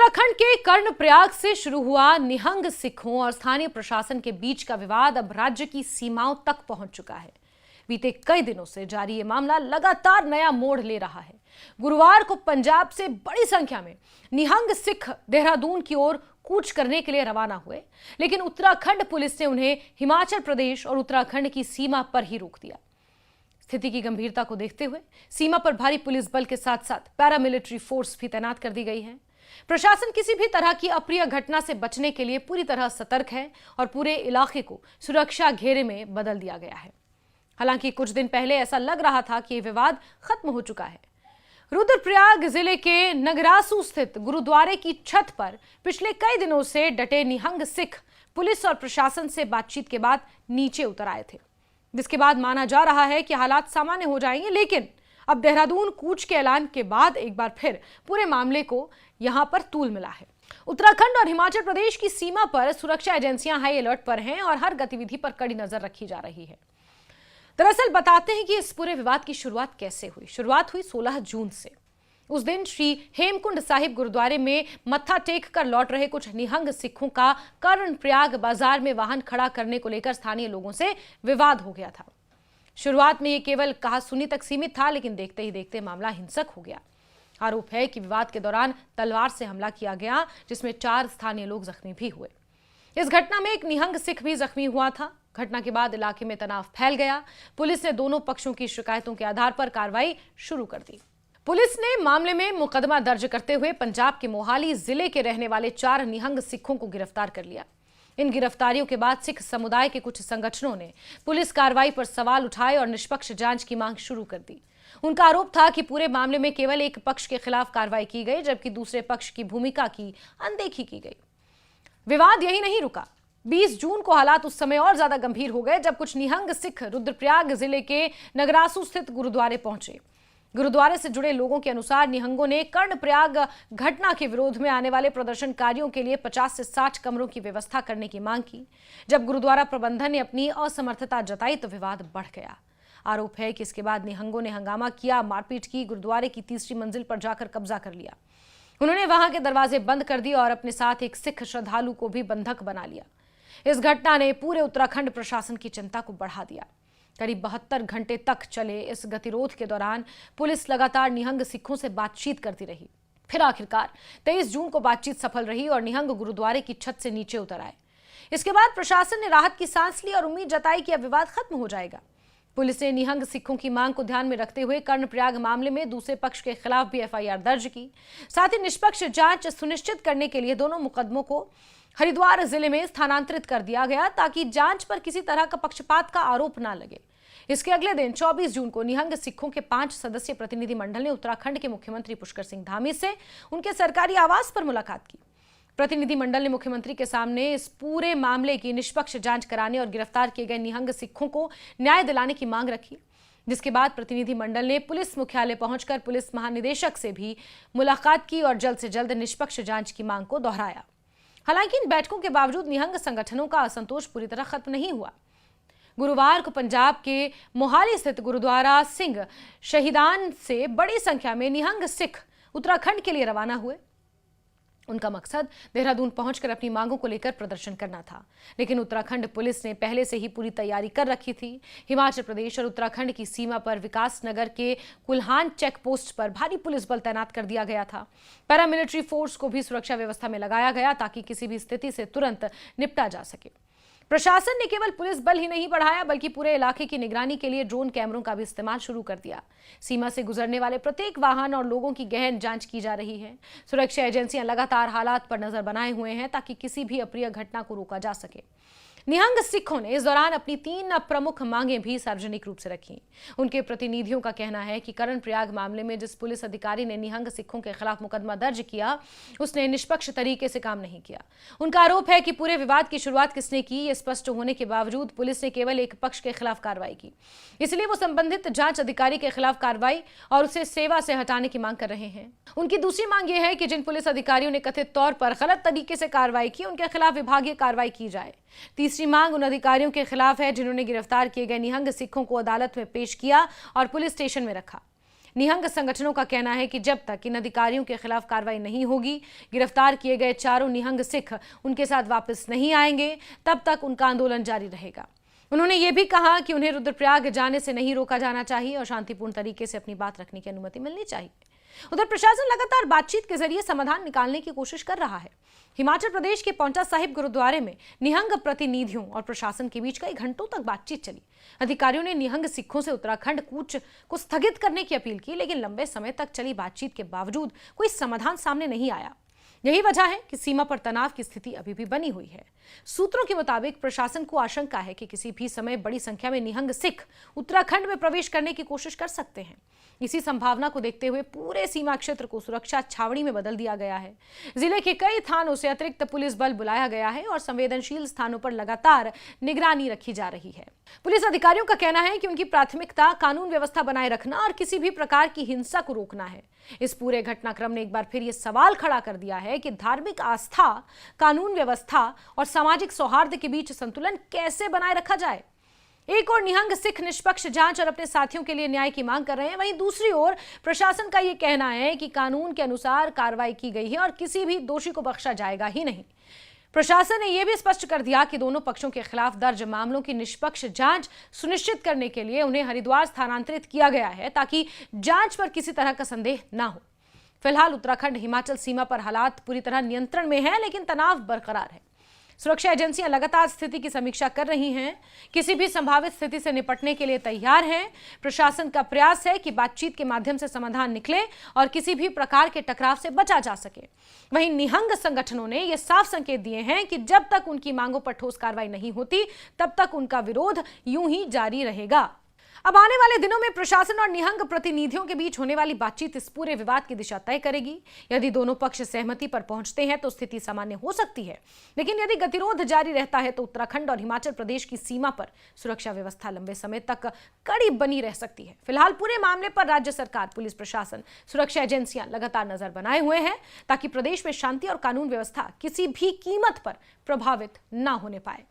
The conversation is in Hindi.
उत्तराखंड के कर्णप्रयाग से शुरू हुआ निहंग सिखों और स्थानीय प्रशासन के बीच का विवाद अब राज्य की सीमाओं तक पहुंच चुका है। बीते कई दिनों से जारी ये मामला लगातार नया मोड़ ले रहा है। गुरुवार को पंजाब से बड़ी संख्या में निहंग सिख देहरादून की ओर कूच करने के लिए रवाना हुए, लेकिन उत्तराखंड पुलिस ने उन्हें हिमाचल प्रदेश और उत्तराखंड की सीमा पर ही रोक दिया। स्थिति की गंभीरता को देखते हुए सीमा पर भारी पुलिस बल के साथ साथ पैरामिलिट्री फोर्स भी तैनात कर दी गई है। प्रशासन किसी भी तरह की अप्रिय घटना से बचने के लिए पूरी तरह सतर्क है और पूरे इलाके को सुरक्षा घेरे में बदल दिया गया है। हालांकि कुछ दिन पहले ऐसा लग रहा था कि विवाद खत्म हो चुका है। रुद्रप्रयाग जिले के नगरासू स्थित गुरुद्वारे की छत पर पिछले कई दिनों से डटे निहंग सिख पुलिस और प्रशासन से बातचीत के बाद नीचे उतर आए थे, जिसके बाद माना जा रहा है कि हालात सामान्य हो जाएंगे। लेकिन अब देहरादून कूच के ऐलान के बाद एक बार फिर पूरे मामले को यहां पर तूल मिला है। उत्तराखंड और हिमाचल प्रदेश की सीमा पर सुरक्षा एजेंसियां हाई अलर्ट पर हैं और हर गतिविधि पर कड़ी नजर रखी जा रही है। दरअसल बताते हैं कि इस पूरे विवाद की शुरुआत कैसे हुई। शुरुआत हुई 16 जून से। उस दिन श्री हेमकुंड साहिब गुरुद्वारे में मत्था टेक कर लौट रहे कुछ निहंग सिखों का कर्णप्रयाग बाजार में वाहन खड़ा करने को लेकर स्थानीय लोगों से विवाद हो गया था। शुरुआत में ये केवल कहासुनी तक सीमित था, लेकिन देखते ही देखते मामला हिंसक हो गया। आरोप है कि विवाद के दौरान तलवार से हमला किया गया, जिसमें 4 स्थानीय लोग जख्मी भी हुए। इस घटना में एक निहंग सिख भी जख्मी हुआ था। घटना के बाद इलाके में तनाव फैल गया। पुलिस ने दोनों पक्षों की शिकायतों के आधार पर कार्रवाई शुरू कर दी। पुलिस ने मामले में मुकदमा दर्ज करते हुए पंजाब के मोहाली जिले के रहने वाले 4 निहंग सिखों को गिरफ्तार कर लिया। इन गिरफ्तारियों के बाद सिख समुदाय के कुछ संगठनों ने पुलिस कार्रवाई पर सवाल उठाए और निष्पक्ष जांच की मांग शुरू कर दी। उनका आरोप था कि पूरे मामले में केवल एक पक्ष के खिलाफ कार्रवाई की गई, जबकि दूसरे पक्ष की भूमिका की अनदेखी की गई। विवाद यही नहीं रुका। 20 जून को हालात उस समय और ज्यादा गंभीर हो गए जब कुछ निहंग सिख रुद्रप्रयाग जिले के नगरासू स्थित गुरुद्वारे पहुंचे। गुरुद्वारे से जुड़े लोगों के अनुसार निहंगों ने कर्णप्रयाग घटना के विरोध में आने वाले प्रदर्शनकारियों के लिए 50 से 60 कमरों की व्यवस्था करने की मांग की। जब गुरुद्वारा प्रबंधन ने अपनी असमर्थता जताई तो विवाद बढ़ गया। आरोप है कि इसके बाद निहंगों ने हंगामा किया, मारपीट की, गुरुद्वारे की तीसरी मंजिल पर जाकर कब्जा कर लिया। उन्होंने वहां के दरवाजे बंद कर दिए और अपने साथ एक सिख श्रद्धालु को भी बंधक बना लिया। इस घटना ने पूरे उत्तराखंड प्रशासन की चिंता को बढ़ा दिया। करीब 72 घंटे तक चले इस गतिरोध के दौरान पुलिस लगातार निहंग सिखों से बातचीत करती रही। फिर आखिरकार 23 जून को बातचीत सफल रही और निहंग गुरुद्वारे की छत से नीचे उतर आए। इसके बाद प्रशासन ने राहत की सांस ली और उम्मीद जताई कि अब विवाद खत्म हो जाएगा। पुलिस ने निहंग सिखों की मांग को ध्यान में रखते हुए कर्णप्रयाग मामले में दूसरे पक्ष के खिलाफ भी एफआईआर दर्ज की। साथ ही निष्पक्ष जांच सुनिश्चित करने के लिए दोनों मुकदमों को हरिद्वार जिले में स्थानांतरित कर दिया गया, ताकि जांच पर किसी तरह का पक्षपात का आरोप न लगे। इसके अगले दिन 24 जून को निहंग सिखों के 5 सदस्यीय प्रतिनिधि मंडल ने उत्तराखंड के मुख्यमंत्री पुष्कर सिंह धामी से उनके सरकारी आवास पर मुलाकात की। प्रतिनिधि मंडल ने मुख्यमंत्री के सामने इस पूरे मामले की निष्पक्ष जांच कराने और गिरफ्तार किए गए निहंग सिखों को न्याय दिलाने की मांग रखी। जिसके बाद प्रतिनिधि मंडल ने पुलिस मुख्यालय पहुंचकर पुलिस महानिदेशक से भी मुलाकात की और जल्द से जल्द निष्पक्ष जांच की मांग को दोहराया। हालांकि इन बैठकों के बावजूद निहंग संगठनों का असंतोष पूरी तरह खत्म नहीं हुआ। गुरुवार को पंजाब के मोहाली स्थित गुरुद्वारा सिंह शहीदान से बड़ी संख्या में निहंग सिख उत्तराखंड के लिए रवाना हुए। उनका मकसद देहरादून पहुंचकर अपनी मांगों को लेकर प्रदर्शन करना था, लेकिन उत्तराखंड पुलिस ने पहले से ही पूरी तैयारी कर रखी थी। हिमाचल प्रदेश और उत्तराखंड की सीमा पर विकास नगर के कुल्हान चेक पोस्ट पर भारी पुलिस बल तैनात कर दिया गया था। पैरामिलिट्री फोर्स को भी सुरक्षा व्यवस्था में लगाया गया ताकि किसी भी स्थिति से तुरंत निपटा जा सके। प्रशासन ने केवल पुलिस बल ही नहीं बढ़ाया, बल्कि पूरे इलाके की निगरानी के लिए ड्रोन कैमरों का भी इस्तेमाल शुरू कर दिया। सीमा से गुजरने वाले प्रत्येक वाहन और लोगों की गहन जांच की जा रही है। सुरक्षा एजेंसियां लगातार हालात पर नजर बनाए हुए हैं ताकि किसी भी अप्रिय घटना को रोका जा सके। निहंग सिखों ने इस दौरान अपनी 3 प्रमुख मांगें भी सार्वजनिक रूप से रखी। उनके प्रतिनिधियों का कहना है कि कर्णप्रयाग मामले में जिस पुलिस अधिकारी ने निहंग सिखों के खिलाफ मुकदमा दर्ज किया, उसने निष्पक्ष तरीके से काम नहीं किया। उनका आरोप है कि पूरे विवाद की शुरुआत किसने की, ये स्पष्ट होने के बावजूद पुलिस ने केवल एक पक्ष के खिलाफ कार्रवाई की। इसलिए वो संबंधित जांच अधिकारी के खिलाफ कार्रवाई और उसे सेवा से हटाने की मांग कर रहे हैं। उनकी दूसरी मांग यह है कि जिन पुलिस अधिकारियों ने कथित तौर पर गलत तरीके से कार्रवाई की, उनके खिलाफ विभागीय कार्रवाई की जाए। तीसरी मांग उन अधिकारियों के खिलाफ है जिन्होंने गिरफ्तार किए गए निहंग सिखों को अदालत में पेश किया और पुलिस स्टेशन में रखा। निहंग संगठनों का कहना है कि जब तक इन अधिकारियों के खिलाफ कार्रवाई नहीं होगी, गिरफ्तार किए गए चारों निहंग सिख उनके साथ वापस नहीं आएंगे, तब तक उनका आंदोलन जारी रहेगा। उन्होंने ये भी कहा कि उन्हें रुद्रप्रयाग जाने से नहीं रोका जाना चाहिए और शांतिपूर्ण तरीके से अपनी बात रखने की अनुमति मिलनी चाहिए। उधर प्रशासन लगातार बातचीत के जरिए समाधान निकालने की कोशिश कर रहा है। हिमाचल प्रदेश के पांवटा साहिब गुरुद्वारे में निहंग प्रतिनिधियों और प्रशासन के बीच कई घंटों तक बातचीत चली। अधिकारियों ने निहंग सिखों से उत्तराखंड कूच को स्थगित करने की अपील की, लेकिन लंबे समय तक चली बातचीत के बावजूद कोई समाधान सामने नहीं आया। यही वजह है कि सीमा पर तनाव की स्थिति अभी भी बनी हुई है। सूत्रों के मुताबिक प्रशासन को आशंका है कि किसी भी समय बड़ी संख्या में निहंग सिख उत्तराखंड में प्रवेश करने की कोशिश कर सकते हैं। इसी संभावना को देखते हुए पूरे सीमा क्षेत्र को सुरक्षा छावनी में बदल दिया गया है। जिले के कई थानों से अतिरिक्त पुलिस बल बुलाया गया है और संवेदनशील स्थानों पर लगातार निगरानी रखी जा रही है। पुलिस अधिकारियों का कहना है कि उनकी प्राथमिकता कानून व्यवस्था बनाए रखना और किसी भी प्रकार की हिंसा को रोकना है। इस पूरे घटनाक्रम ने एक बार फिर यह सवाल खड़ा कर दिया है कि धार्मिक आस्था, कानून व्यवस्था और सामाजिक सौहार्द के बीच संतुलन कैसे बनाए रखा जाए। एक और निहंग सिख निष्पक्ष जांच और अपने साथियों के लिए न्याय की मांग कर रहे हैं, वहीं दूसरी ओर प्रशासन का यह कहना है कि कानून के अनुसार कार्रवाई की गई है और किसी भी दोषी को बख्शा जाएगा ही नहीं। प्रशासन ने यह भी स्पष्ट कर दिया कि दोनों पक्षों के खिलाफ दर्ज मामलों की निष्पक्ष जांच सुनिश्चित करने के लिए उन्हें हरिद्वार स्थानांतरित किया गया है, ताकि जांच पर किसी तरह का संदेह न हो। फिलहाल उत्तराखंड हिमाचल सीमा पर हालात पूरी तरह नियंत्रण में है, लेकिन तनाव बरकरार है। सुरक्षा एजेंसियां लगातार स्थिति की समीक्षा कर रही हैं, किसी भी संभावित स्थिति से निपटने के लिए तैयार हैं। प्रशासन का प्रयास है कि बातचीत के माध्यम से समाधान निकले और किसी भी प्रकार के टकराव से बचा जा सके। वहीं निहंग संगठनों ने यह साफ संकेत दिए हैं कि जब तक उनकी मांगों पर ठोस कार्रवाई नहीं होती, तब तक उनका विरोध यूं ही जारी रहेगा। अब आने वाले दिनों में प्रशासन और निहंग प्रतिनिधियों के बीच होने वाली बातचीत इस पूरे विवाद की दिशा तय करेगी। यदि दोनों पक्ष सहमति पर पहुंचते हैं तो स्थिति सामान्य हो सकती है, लेकिन यदि गतिरोध जारी रहता है तो उत्तराखंड और हिमाचल प्रदेश की सीमा पर सुरक्षा व्यवस्था लंबे समय तक कड़ी बनी रह सकती है। फिलहाल पूरे मामले पर राज्य सरकार, पुलिस प्रशासन, सुरक्षा एजेंसियां लगातार नजर बनाए हुए हैं, ताकि प्रदेश में शांति और कानून व्यवस्था किसी भी कीमत पर प्रभावित न होने पाए।